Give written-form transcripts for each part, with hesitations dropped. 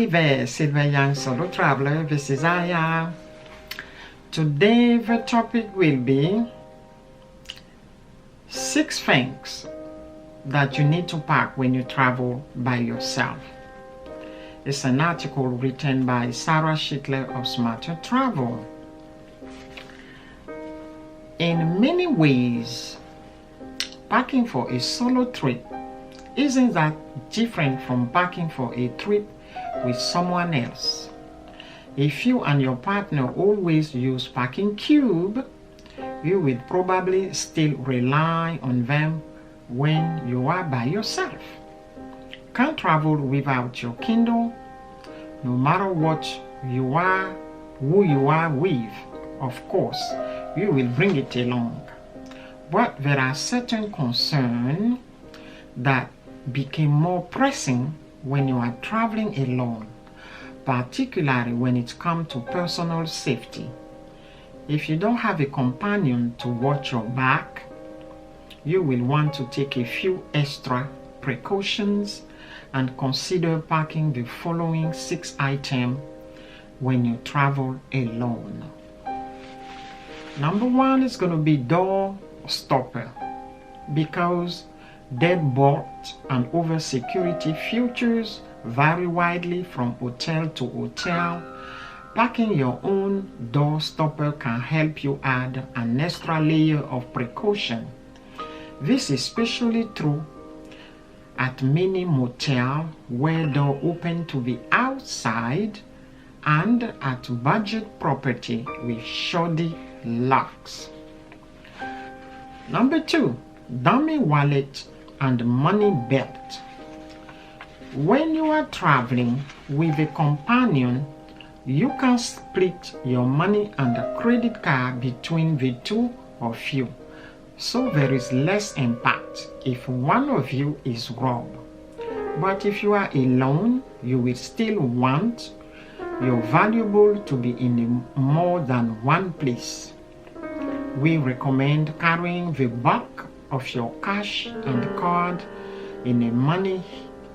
Hi there, Silver Young Solo Traveler. This is Aya. Today the topic will be 6 things that you need to pack when you travel by yourself. It's an article written by Sarah Schittler of Smarter Travel. In many ways, packing for a solo trip isn't that different from packing for a trip with someone else. If you and your partner always use packing cube, you will probably still rely on them when you are by yourself. Can't travel without your Kindle, no matter what you are, who you are with. Of course, you will bring it along. But there are certain concerns that became more pressing when you are traveling alone, particularly when it comes to personal safety. If you don't have a companion to watch your back, you will want to take a few extra precautions and consider packing the following 6 items when you travel alone. Number 1 is going to be door stopper, because deadbolt and over security features vary widely from hotel to hotel. Packing your own door stopper can help you add an extra layer of precaution. This is especially true at many motels where doors open to the outside and at budget property with shoddy locks. Number 2, dummy wallet and money belt. When you are traveling with a companion, you can split your money and credit card between the two of you, so there is less impact if one of you is robbed. But if you are alone, you will still want your valuable to be in more than one place. We recommend carrying the bulk of your cash and card in a money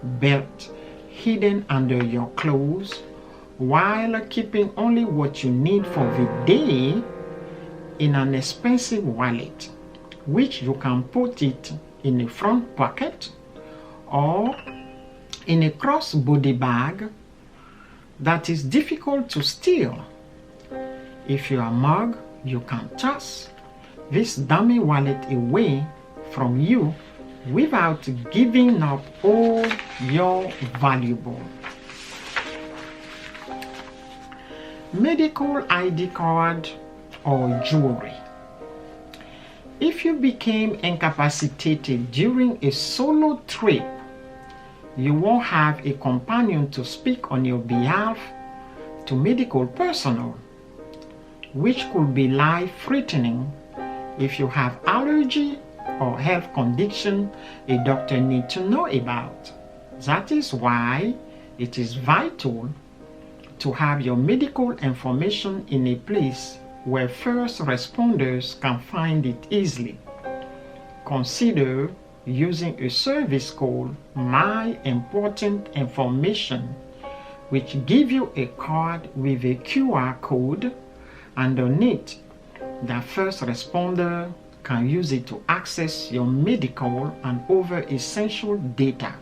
belt hidden under your clothes, while keeping only what you need for the day in an expensive wallet, which you can put it in a front pocket or in a crossbody bag that is difficult to steal. If you are mugged, you can toss this dummy wallet away from you without giving up all your valuable. Medical ID card or jewelry. If you became incapacitated during a solo trip, you won't have a companion to speak on your behalf to medical personnel, which could be life-threatening. If you have allergy or health condition a doctor needs to know about. That is why it is vital to have your medical information in a place where first responders can find it easily. Consider using a service called My Important Information, which gives you a card with a QR code underneath. The first responder can use it to access your medical and other essential data.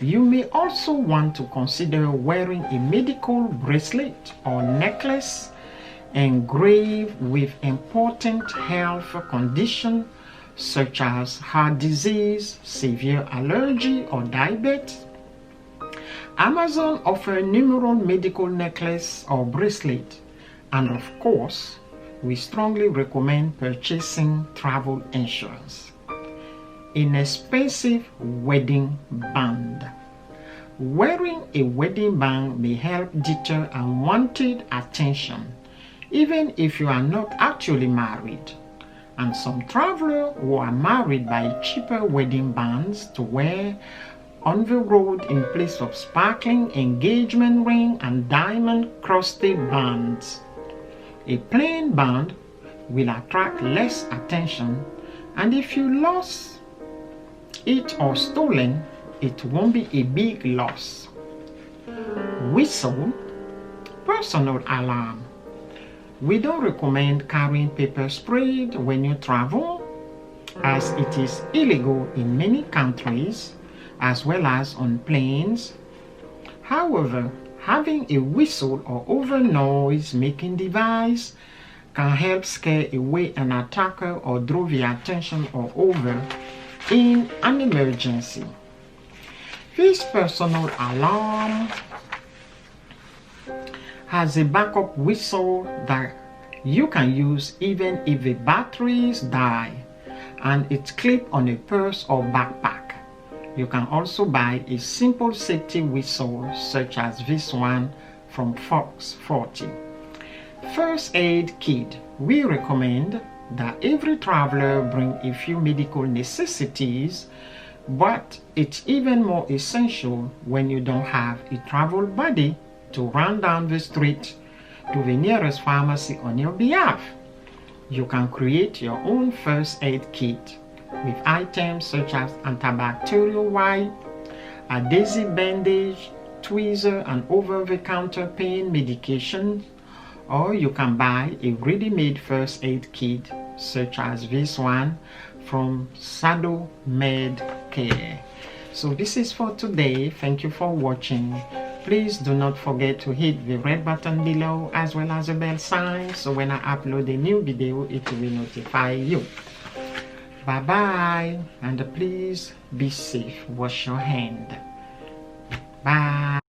You may also want to consider wearing a medical bracelet or necklace engraved with important health conditions such as heart disease, severe allergy, or diabetes. Amazon offers numerous medical necklaces or bracelets, and of course, we strongly recommend purchasing travel insurance. Inexpensive wedding band. Wearing a wedding band may help deter unwanted attention, even if you are not actually married. And some travelers who are married buy cheaper wedding bands to wear on the road in place of sparkling engagement ring and diamond-crusted bands. A plain band will attract less attention, and if you lost it or stolen, it won't be a big loss. whistle, personal alarm. We don't recommend carrying pepper spray when you travel, as it is illegal in many countries as well as on planes. However, having a whistle or other noise making device can help scare away an attacker or draw the attention of others in an emergency. This personal alarm has a backup whistle that you can use even if the batteries die, and it's clipped on a purse or backpack. You can also buy a simple safety whistle such as this one from Fox 40. First aid kit. We recommend that every traveler bring a few medical necessities, but it's even more essential when you don't have a travel buddy to run down the street to the nearest pharmacy on your behalf. You can create your own first aid kit with items such as antibacterial wipe, adhesive bandage, tweezer, and over-the-counter pain medication, or you can buy a ready-made first aid kit such as this one from Sado Med Care. So this is for today. Thank you for watching. Please do not forget to hit the red button below as well as the bell sign, so when I upload a new video it will notify you. Bye bye, and please be safe. Wash your hand. Bye.